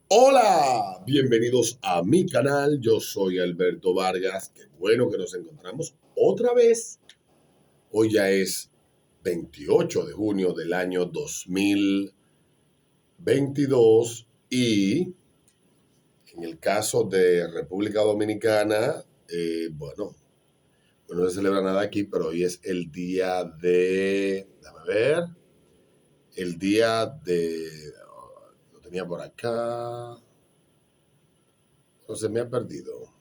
Hola, bienvenidos a mi canal. Yo soy Alberto Vargas. Qué bueno que nos encontramos otra vez. Hoy ya es 28 de junio del año 2022 y en el caso de República Dominicana, bueno, no se celebra nada aquí, pero hoy es el día de, déjame ver, el día de, lo tenía por acá, no se me ha perdido.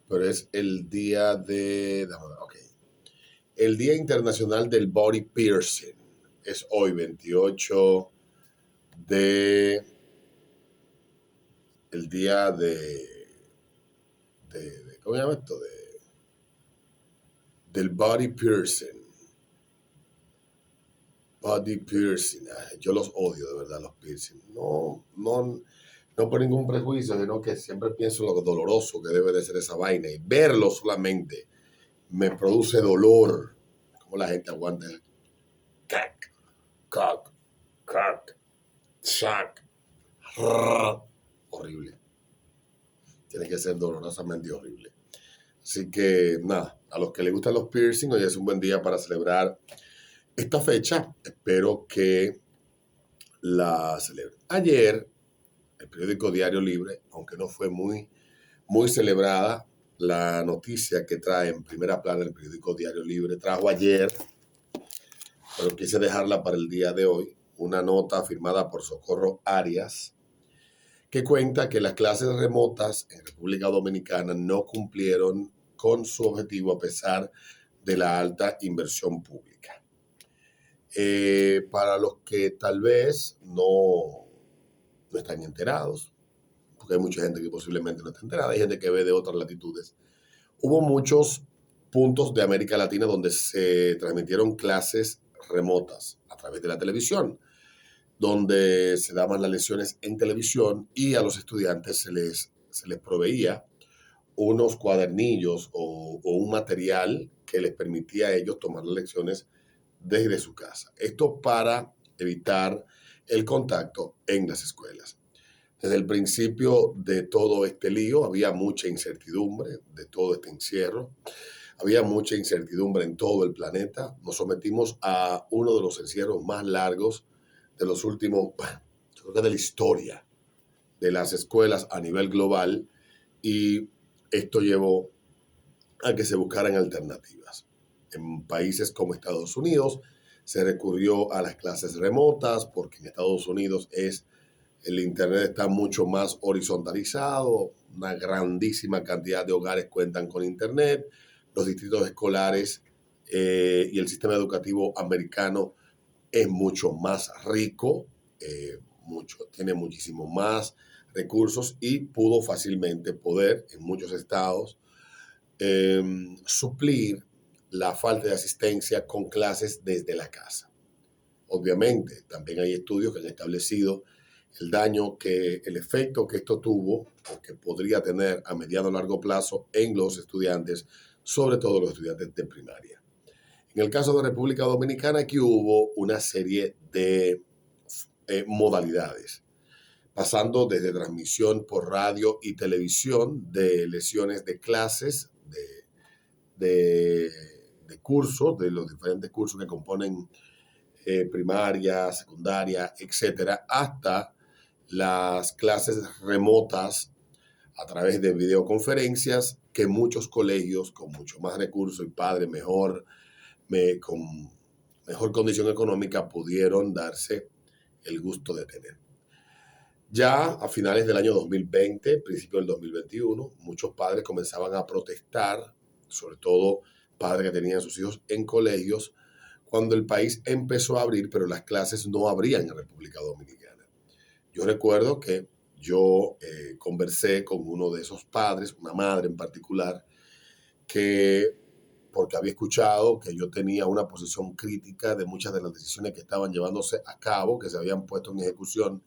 Pero es el día de, ok, el Día Internacional del Body Piercing. Es hoy 28 de, el día ¿cómo se llama esto? Del body piercing. Body piercing. Ay, yo los odio de verdad, los piercing. No por ningún prejuicio, sino que siempre pienso en lo doloroso que debe de ser esa vaina. Y verlo solamente me produce dolor. Como la gente aguanta el crack, crack, crack, shack. Horrible. Tiene que ser dolorosamente horrible. Así que nada, a los que les gustan los piercing, hoy es un buen día para celebrar esta fecha. Espero que la celebren. Ayer, el periódico Diario Libre, aunque no fue muy celebrada, la noticia que trae en primera plana el periódico Diario Libre trajo ayer, pero quise dejarla para el día de hoy, una nota firmada por Socorro Arias, que cuenta que las clases remotas en República Dominicana no cumplieron con su objetivo a pesar de la alta inversión pública. Para los que tal vez no están enterados, porque hay mucha gente que posiblemente no está enterada, hay gente que ve de otras latitudes, hubo muchos puntos de América Latina donde se transmitieron clases remotas a través de la televisión, donde se daban las lecciones en televisión y a los estudiantes se les proveía unos cuadernillos o un material que les permitía a ellos tomar las lecciones desde su casa. Esto para evitar el contacto en las escuelas. Desde el principio de todo este lío había mucha incertidumbre de todo este encierro. Había mucha incertidumbre en todo el planeta. Nos sometimos a uno de los encierros más largos de los últimos, bueno, yo creo que de la historia de las escuelas a nivel global, y esto llevó a que se buscaran alternativas. En países como Estados Unidos se recurrió a las clases remotas porque en Estados Unidos el Internet está mucho más horizontalizado, una grandísima cantidad de hogares cuentan con Internet, los distritos escolares y el sistema educativo americano es mucho más rico, tiene muchísimo más recursos y pudo fácilmente en muchos estados, eh, suplir la falta de asistencia con clases desde la casa. Obviamente, también hay estudios que han establecido el efecto que esto tuvo o que podría tener a mediano o largo plazo en los estudiantes, sobre todo los estudiantes de primaria. En el caso de República Dominicana, aquí hubo una serie de modalidades, pasando desde transmisión por radio y televisión de lecciones de clases, de cursos, de los diferentes cursos que componen primaria, secundaria, etcétera, hasta las clases remotas a través de videoconferencias que muchos colegios con mucho más recursos y padres con mejor condición económica pudieron darse el gusto de tener. Ya a finales del año 2020, principio del 2021, muchos padres comenzaban a protestar, sobre todo padres que tenían a sus hijos en colegios, cuando el país empezó a abrir, pero las clases no abrían en República Dominicana. Yo recuerdo que yo conversé con uno de esos padres, una madre en particular, porque había escuchado que yo tenía una posición crítica de muchas de las decisiones que estaban llevándose a cabo, que se habían puesto en ejecución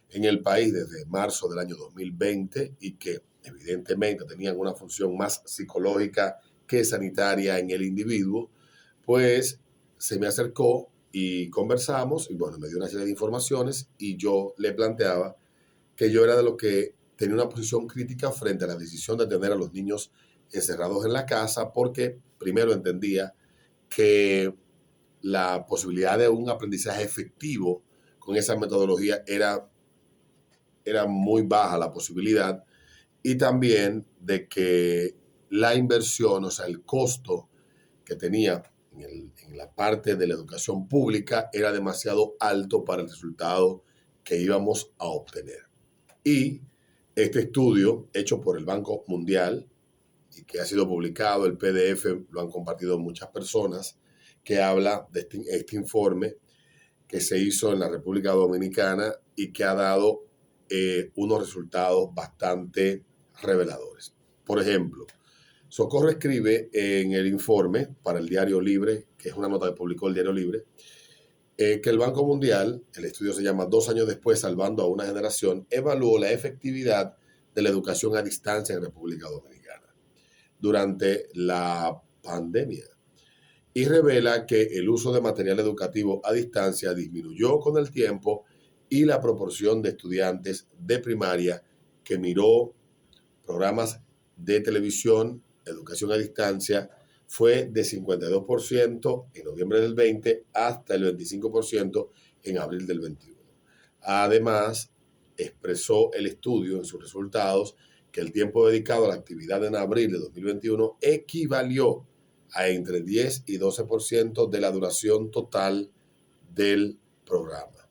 en el país desde marzo del año 2020 y que evidentemente tenían una función más psicológica que sanitaria en el individuo, pues se me acercó y conversamos y bueno, me dio una serie de informaciones y yo le planteaba que yo era de los que tenía una posición crítica frente a la decisión de tener a los niños encerrados en la casa porque primero entendía que la posibilidad de un aprendizaje efectivo con esa metodología era muy baja la posibilidad y también de que la inversión, o sea, el costo que tenía en la parte de la educación pública era demasiado alto para el resultado que íbamos a obtener. Y este estudio hecho por el Banco Mundial y que ha sido publicado, el PDF lo han compartido muchas personas, que habla de este informe que se hizo en la República Dominicana y que ha dado unos resultados bastante reveladores. Por ejemplo, Socorro escribe en el informe para el Diario Libre, que es una nota que publicó el Diario Libre, que el Banco Mundial, el estudio se llama 2 años después, salvando a una generación, evaluó la efectividad de la educación a distancia en República Dominicana durante la pandemia y revela que el uso de material educativo a distancia disminuyó con el tiempo y la proporción de estudiantes de primaria que miró programas de televisión, educación a distancia, fue de 52% en noviembre del 20 hasta el 25% en abril del 21. Además, expresó el estudio en sus resultados que el tiempo dedicado a la actividad en abril de 2021 equivalió a entre 10 y 12% de la duración total del programa.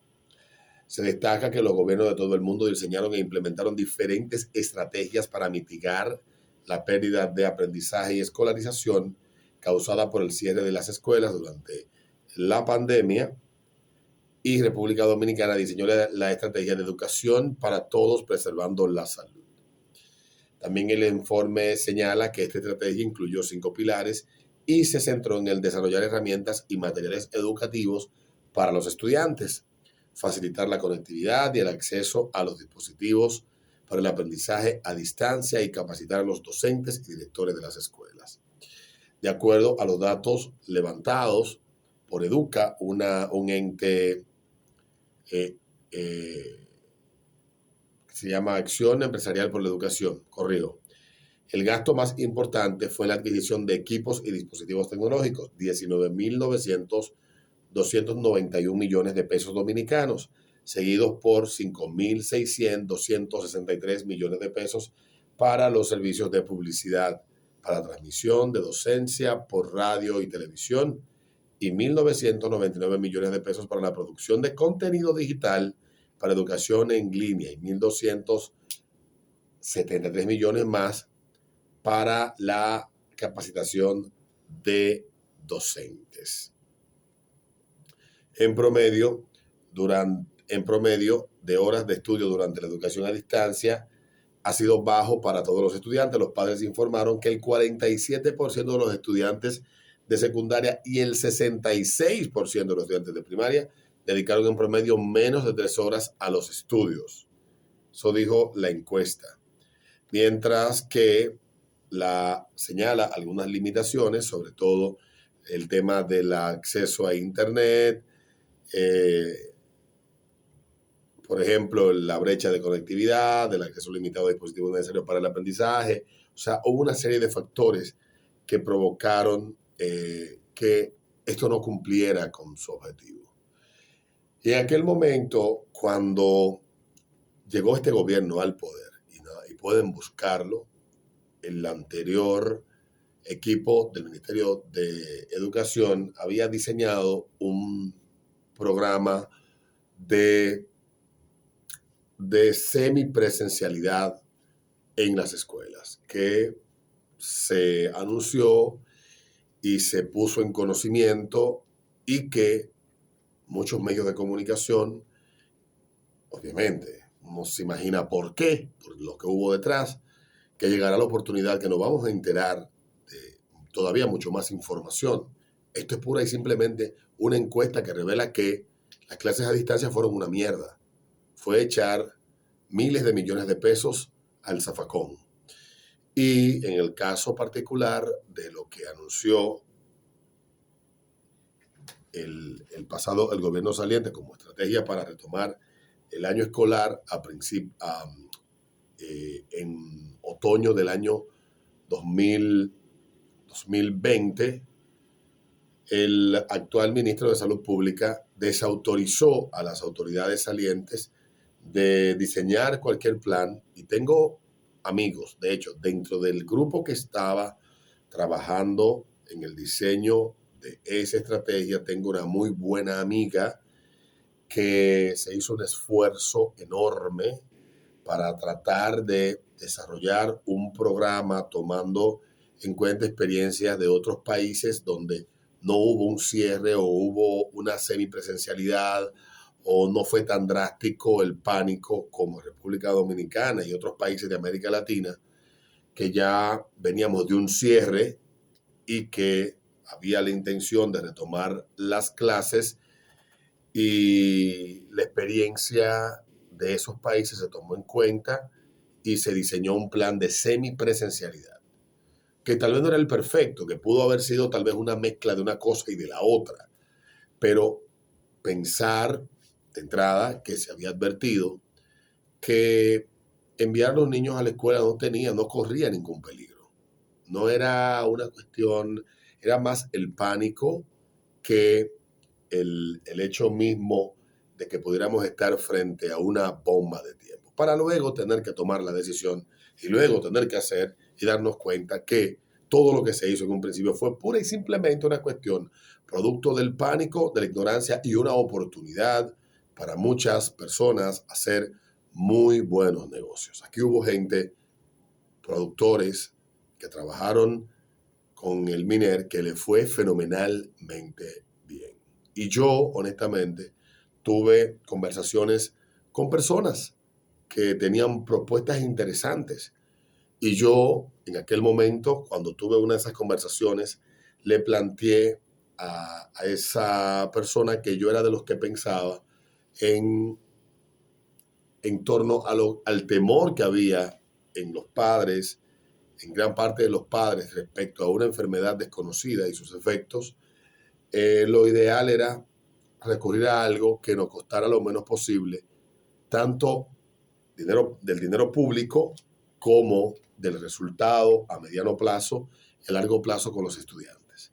Se destaca que los gobiernos de todo el mundo diseñaron e implementaron diferentes estrategias para mitigar la pérdida de aprendizaje y escolarización causada por el cierre de las escuelas durante la pandemia y República Dominicana diseñó la estrategia de educación para todos preservando la salud. También el informe señala que esta estrategia incluyó 5 pilares y se centró en el desarrollar herramientas y materiales educativos para los estudiantes, facilitar la conectividad y el acceso a los dispositivos para el aprendizaje a distancia y capacitar a los docentes y directores de las escuelas. De acuerdo a los datos levantados por Educa, un ente que se llama Acción Empresarial por la Educación, corrijo. El gasto más importante fue la adquisición de equipos y dispositivos tecnológicos, 19.291 millones de pesos dominicanos, seguidos por 5.263 millones de pesos para los servicios de publicidad, para transmisión de docencia por radio y televisión, y 1.999 millones de pesos para la producción de contenido digital para educación en línea, y 1.273 millones más para la capacitación de docentes. En promedio de horas de estudio durante la educación a distancia ha sido bajo para todos los estudiantes. Los padres informaron que el 47% de los estudiantes de secundaria y el 66% de los estudiantes de primaria dedicaron en promedio menos de 3 horas a los estudios. Eso dijo la encuesta. Mientras que señala algunas limitaciones, sobre todo el tema del acceso a Internet, por ejemplo, la brecha de conectividad, del acceso limitado a dispositivos necesarios para el aprendizaje. O sea, hubo una serie de factores que provocaron que esto no cumpliera con su objetivo. Y en aquel momento, cuando llegó este gobierno al poder, y pueden buscarlo, el anterior equipo del Ministerio de Educación había diseñado un programa de semipresencialidad en las escuelas, que se anunció y se puso en conocimiento y que muchos medios de comunicación, obviamente, no se imagina por qué, por lo que hubo detrás, que llegará la oportunidad que nos vamos a enterar de todavía mucho más información. Esto es pura y simplemente una encuesta que revela que las clases a distancia fueron una mierda. Fue echar miles de millones de pesos al zafacón. Y en el caso particular de lo que anunció el gobierno saliente como estrategia para retomar el año escolar en otoño del año 2020, el actual ministro de Salud Pública desautorizó a las autoridades salientes de diseñar cualquier plan, y tengo amigos, de hecho, dentro del grupo que estaba trabajando en el diseño de esa estrategia, tengo una muy buena amiga que se hizo un esfuerzo enorme para tratar de desarrollar un programa tomando en cuenta experiencias de otros países donde no hubo un cierre o hubo una semipresencialidad o no fue tan drástico el pánico como República Dominicana y otros países de América Latina, que ya veníamos de un cierre y que había la intención de retomar las clases, y la experiencia de esos países se tomó en cuenta y se diseñó un plan de semipresencialidad, que tal vez no era el perfecto, que pudo haber sido tal vez una mezcla de una cosa y de la otra, pero pensar de entrada que se había advertido que enviar a los niños a la escuela no corría ningún peligro. No era una cuestión, era más el pánico que el hecho mismo de que pudiéramos estar frente a una bomba de tiempo, para luego tener que tomar la decisión y luego tener que hacer y darnos cuenta que todo lo que se hizo en un principio fue pura y simplemente una cuestión producto del pánico, de la ignorancia y una oportunidad para muchas personas hacer muy buenos negocios. Aquí hubo gente, productores, que trabajaron con el MINER, que le fue fenomenalmente bien. Y yo, honestamente, tuve conversaciones con personas que tenían propuestas interesantes. Y yo, en aquel momento, cuando tuve una de esas conversaciones, le planteé a esa persona que yo era de los que pensaba en, en torno al temor que había en los padres, en gran parte de los padres, respecto a una enfermedad desconocida y sus efectos. Lo ideal era recurrir a algo que nos costara lo menos posible, tanto del dinero público como del resultado a mediano plazo y a largo plazo con los estudiantes.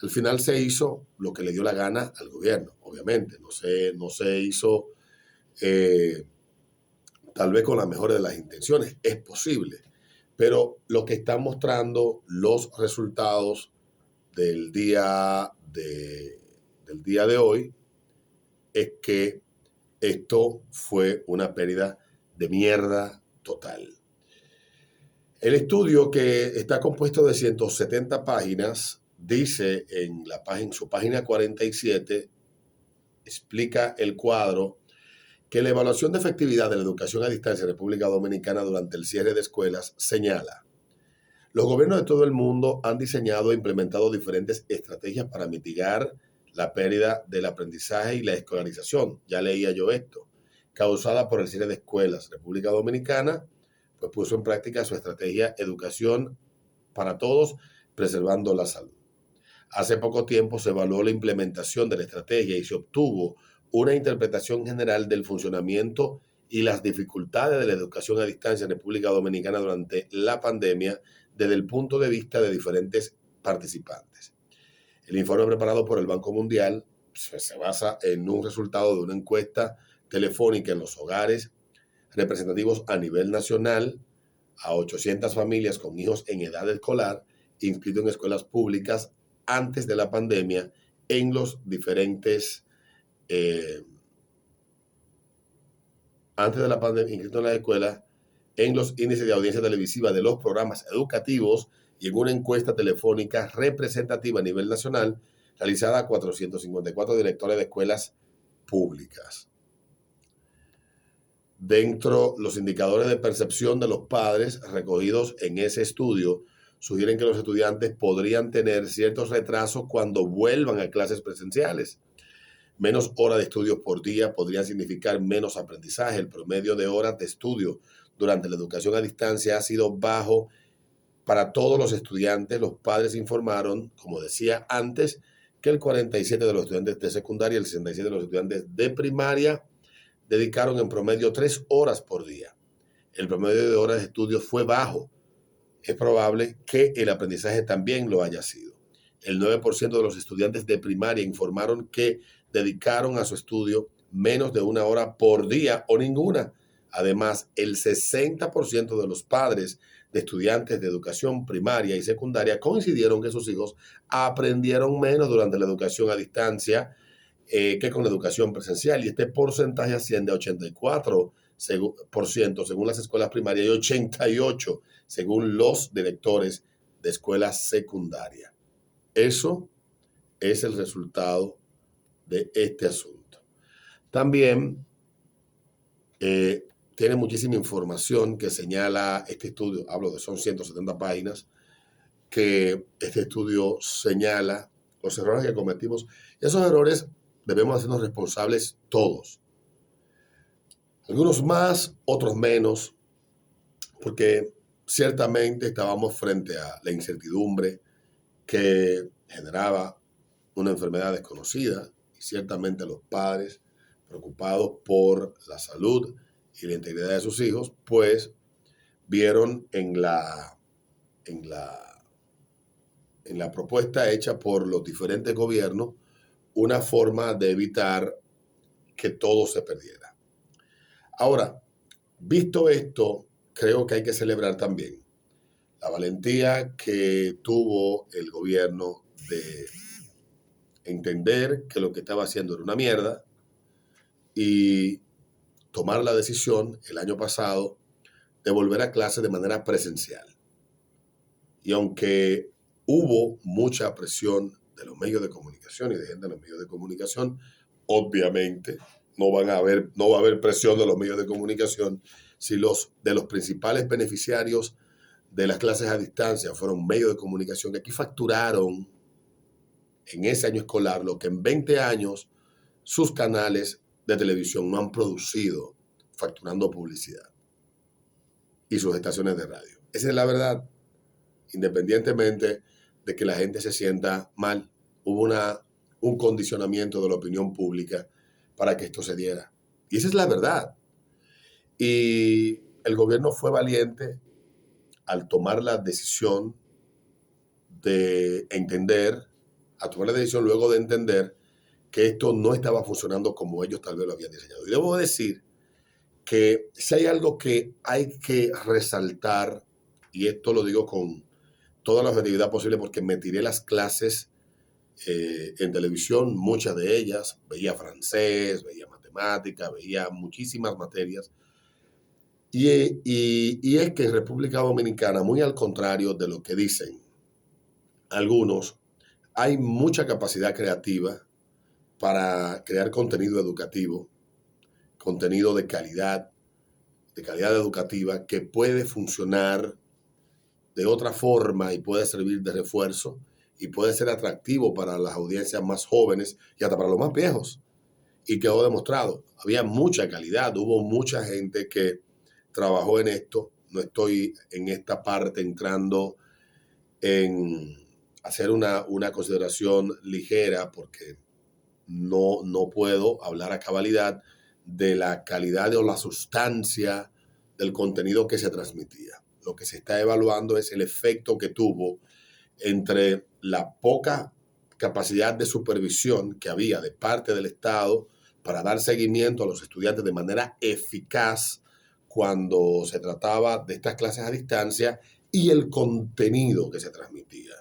Al final se hizo lo que le dio la gana al gobierno, obviamente. No se hizo tal vez con la mejor de las intenciones, es posible, pero lo que están mostrando los resultados del del día de hoy es que esto fue una pérdida de mierda total. El estudio, que está compuesto de 170 páginas, dice en su página 47, explica el cuadro, que la evaluación de efectividad de la educación a distancia en República Dominicana durante el cierre de escuelas señala: los gobiernos de todo el mundo han diseñado e implementado diferentes estrategias para mitigar la pérdida del aprendizaje y la escolarización. Ya leía yo esto, causada por el cierre de escuelas. República Dominicana pues puso en práctica su estrategia Educación para Todos, preservando la salud. Hace poco tiempo se evaluó la implementación de la estrategia y se obtuvo una interpretación general del funcionamiento y las dificultades de la educación a distancia en República Dominicana durante la pandemia desde el punto de vista de diferentes participantes. El informe preparado por el Banco Mundial se basa en un resultado de una encuesta telefónica en los hogares representativos a nivel nacional a 800 familias con hijos en edad escolar inscritos en escuelas públicas antes de la pandemia en los diferentes antes de la pandemia, inscritos en las escuelas, en los índices de audiencia televisiva de los programas educativos y en una encuesta telefónica representativa a nivel nacional realizada a 454 directores de escuelas públicas. Dentro, los indicadores de percepción de los padres recogidos en ese estudio sugieren que los estudiantes podrían tener ciertos retrasos cuando vuelvan a clases presenciales. Menos horas de estudio por día podrían significar menos aprendizaje. El promedio de horas de estudio durante la educación a distancia ha sido bajo para todos los estudiantes. Los padres informaron, como decía antes, que el 47% de los estudiantes de secundaria y el 67% de los estudiantes de primaria dedicaron en promedio 3 horas por día. El promedio de horas de estudio fue bajo. Es probable que el aprendizaje también lo haya sido. El 9% de los estudiantes de primaria informaron que dedicaron a su estudio menos de 1 hora por día o ninguna. Además, el 60% de los padres de estudiantes de educación primaria y secundaria coincidieron que sus hijos aprendieron menos durante la educación a distancia que con la educación presencial. Y este porcentaje asciende a 84% según las escuelas primarias y 88% según los directores de escuelas secundarias. Eso es el resultado de este asunto. También tiene muchísima información que señala este estudio, son 170 páginas, que este estudio señala los errores que cometimos. Y esos errores debemos hacernos responsables todos. Algunos más, otros menos, porque ciertamente estábamos frente a la incertidumbre que generaba una enfermedad desconocida y ciertamente los padres preocupados por la salud y la integridad de sus hijos, pues vieron en la propuesta hecha por los diferentes gobiernos una forma de evitar que todo se perdiera. Ahora, visto esto, creo que hay que celebrar también la valentía que tuvo el gobierno de entender que lo que estaba haciendo era una mierda y tomar la decisión el año pasado de volver a clase de manera presencial. Y aunque hubo mucha presión de los medios de comunicación y de gente de los medios de comunicación, obviamente no va a haber presión de los medios de comunicación si los principales beneficiarios de las clases a distancia fueron medios de comunicación que aquí facturaron en ese año escolar lo que en 20 años sus canales de televisión no han producido facturando publicidad y sus estaciones de radio. Esa es la verdad, independientemente de que la gente se sienta mal. Hubo un condicionamiento de la opinión pública para que esto se diera. Y esa es la verdad. Y el gobierno fue valiente al tomar la decisión a tomar la decisión luego de entender que esto no estaba funcionando como ellos tal vez lo habían diseñado. Y debo decir que si hay algo que hay que resaltar, y esto lo digo con toda la objetividad posible porque me tiré las clases en televisión, muchas de ellas, veía francés, veía matemática, veía muchísimas materias, y es que en República Dominicana, muy al contrario de lo que dicen algunos, hay mucha capacidad creativa para crear contenido educativo, contenido de calidad educativa que puede funcionar de otra forma y puede servir de refuerzo y puede ser atractivo para las audiencias más jóvenes y hasta para los más viejos. Y quedó demostrado, había mucha calidad, hubo mucha gente que trabajó en esto. No estoy en esta parte entrando en hacer una consideración ligera porque no puedo hablar a cabalidad de la calidad o la sustancia del contenido que se transmitía. Lo que se está evaluando es el efecto que tuvo entre la poca capacidad de supervisión que había de parte del Estado para dar seguimiento a los estudiantes de manera eficaz cuando se trataba de estas clases a distancia y el contenido que se transmitía.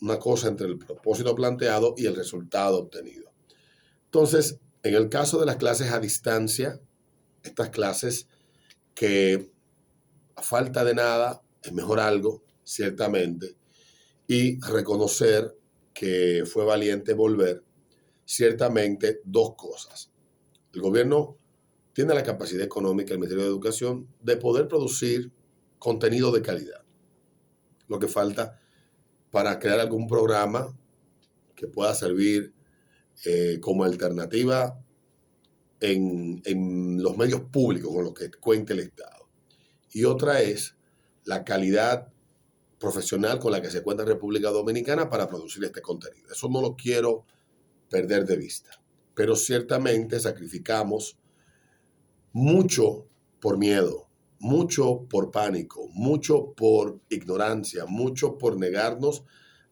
Una cosa entre el propósito planteado y el resultado obtenido. Entonces, en el caso de las clases a distancia, estas clases que a falta de nada es mejor algo, ciertamente, y reconocer que fue valiente volver, ciertamente, dos cosas. El gobierno tiene la capacidad económica, el Ministerio de Educación, de poder producir contenido de calidad. Lo que falta para crear algún programa que pueda servir como alternativa en los medios públicos con los que cuente el Estado. Y otra es la calidad profesional con la que se cuenta en República Dominicana para producir este contenido. Eso no lo quiero perder de vista. Pero ciertamente sacrificamos mucho por miedo, mucho por pánico, mucho por ignorancia, mucho por negarnos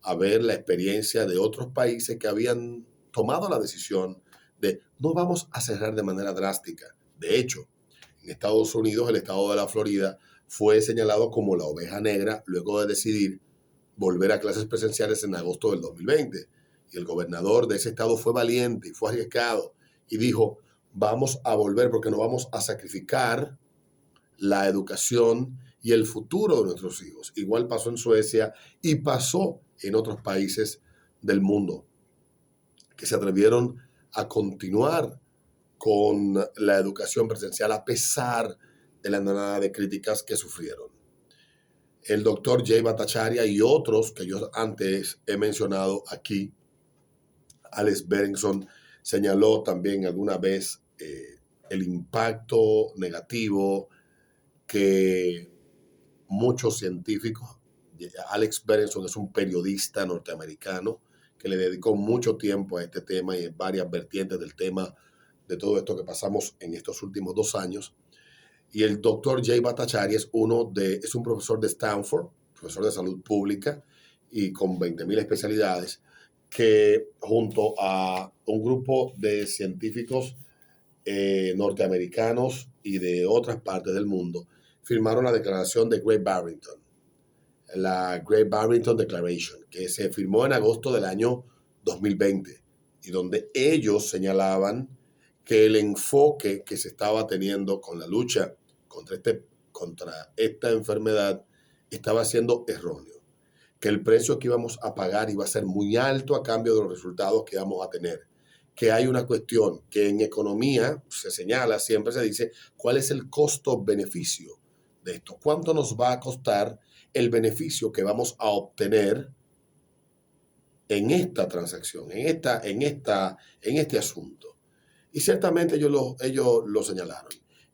a ver la experiencia de otros países que habían tomado la decisión de no vamos a cerrar de manera drástica. De hecho, en Estados Unidos, el estado de la Florida fue señalado como la oveja negra luego de decidir volver a clases presenciales en agosto del 2020. Y el gobernador de ese estado fue valiente y fue arriesgado y dijo, vamos a volver porque no vamos a sacrificar la educación y el futuro de nuestros hijos. Igual pasó en Suecia y pasó en otros países del mundo que se atrevieron a continuar con la educación presencial a pesar de la andanada de críticas que sufrieron. El doctor Jay Bhattacharya y otros que yo antes he mencionado aquí, Alex Berenson, señaló también alguna vez el impacto negativo que muchos científicos, Alex Berenson es un periodista norteamericano que le dedicó mucho tiempo a este tema y en varias vertientes del tema de todo esto que pasamos en estos últimos 2 años. Y el doctor Jay Bhattacharya es un profesor de Stanford, profesor de salud pública y con 20,000 especialidades, que junto a un grupo de científicos norteamericanos y de otras partes del mundo firmaron la declaración de Great Barrington, la Great Barrington Declaration, que se firmó en agosto del año 2020 y donde ellos señalaban que el enfoque que se estaba teniendo con la lucha contra esta enfermedad estaba siendo erróneo, que el precio que íbamos a pagar iba a ser muy alto a cambio de los resultados que íbamos a tener, que hay una cuestión que en economía se señala, siempre se dice, ¿cuál es el costo-beneficio de esto? ¿Cuánto nos va a costar el beneficio que vamos a obtener en esta transacción, en este asunto? Y ciertamente ellos lo señalaron.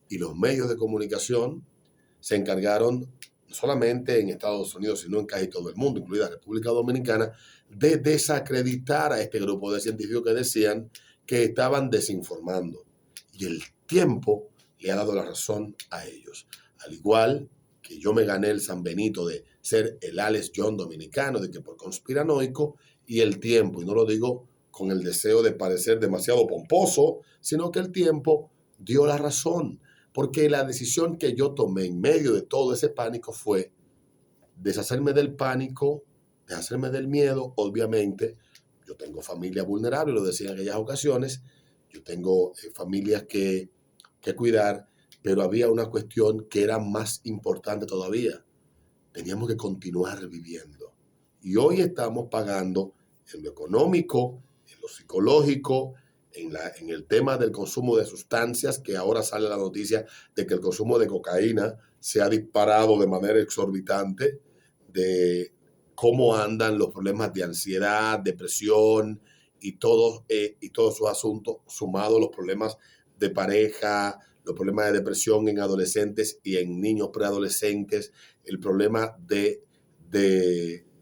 Y los medios de comunicación se encargaron, no solamente en Estados Unidos, sino en casi todo el mundo, incluida República Dominicana, de desacreditar a este grupo de científicos que decían que estaban desinformando. Y el tiempo le ha dado la razón a ellos. Al igual que yo me gané el San Benito de ser el Alex John dominicano, de que por conspiranoico, y el tiempo, y no lo digo con el deseo de parecer demasiado pomposo, sino que el tiempo dio la razón, porque la decisión que yo tomé en medio de todo ese pánico fue deshacerme del pánico, deshacerme del miedo. Obviamente, yo tengo familia vulnerable, lo decía en aquellas ocasiones, yo tengo familias que cuidar, pero había una cuestión que era más importante todavía. Teníamos que continuar viviendo. Y hoy estamos pagando en lo económico, en lo psicológico, en el tema del consumo de sustancias, que ahora sale la noticia de que el consumo de cocaína se ha disparado de manera exorbitante, de cómo andan los problemas de ansiedad, depresión y todos esos asuntos, sumados a los problemas de pareja, los problemas de depresión en adolescentes y en niños preadolescentes, el problema de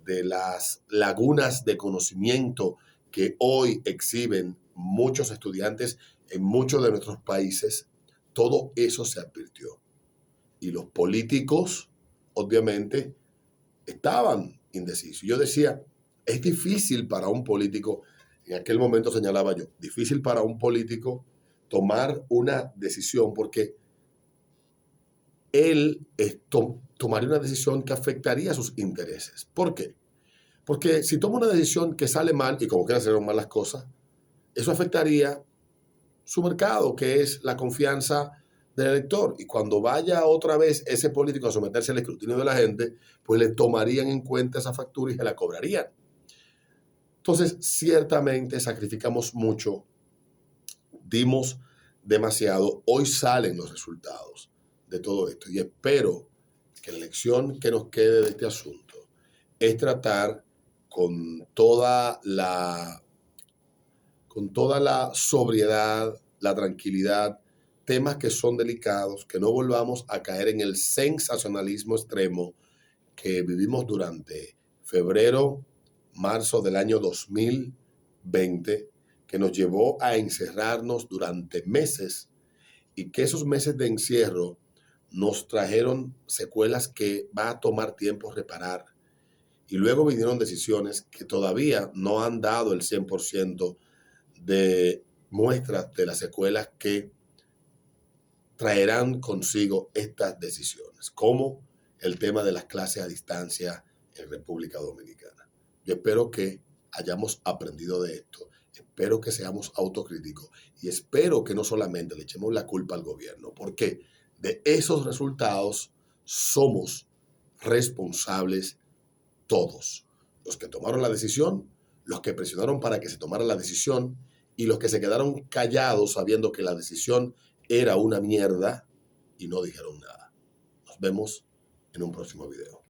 las lagunas de conocimiento que hoy exhiben muchos estudiantes en muchos de nuestros países. Todo eso se advirtió. Y los políticos, obviamente, estaban indecisos. Yo decía, es difícil para un político, en aquel momento señalaba yo, difícil para un político tomar una decisión porque él tomaría una decisión que afectaría sus intereses. ¿Por qué? Porque si toma una decisión que sale mal, y como quiera salieron mal las cosas, eso afectaría su mercado, que es la confianza del elector. Y cuando vaya otra vez ese político a someterse al escrutinio de la gente, pues le tomarían en cuenta esa factura y se la cobrarían. Entonces, ciertamente sacrificamos mucho, dimos demasiado. Hoy salen los resultados de todo esto y espero que la lección que nos quede de este asunto es tratar con toda la sobriedad, la tranquilidad, temas que son delicados, que no volvamos a caer en el sensacionalismo extremo, que vivimos durante febrero, marzo del año 2020, que nos llevó a encerrarnos durante meses y que esos meses de encierro nos trajeron secuelas que va a tomar tiempo reparar. Y luego vinieron decisiones que todavía no han dado el 100% de muestras de las secuelas que traerán consigo estas decisiones, como el tema de las clases a distancia en República Dominicana. Yo espero que hayamos aprendido de esto, espero que seamos autocríticos y espero que no solamente le echemos la culpa al gobierno, porque de esos resultados somos responsables todos. Los que tomaron la decisión, los que presionaron para que se tomara la decisión y los que se quedaron callados sabiendo que la decisión era una mierda y no dijeron nada. Nos vemos en un próximo video.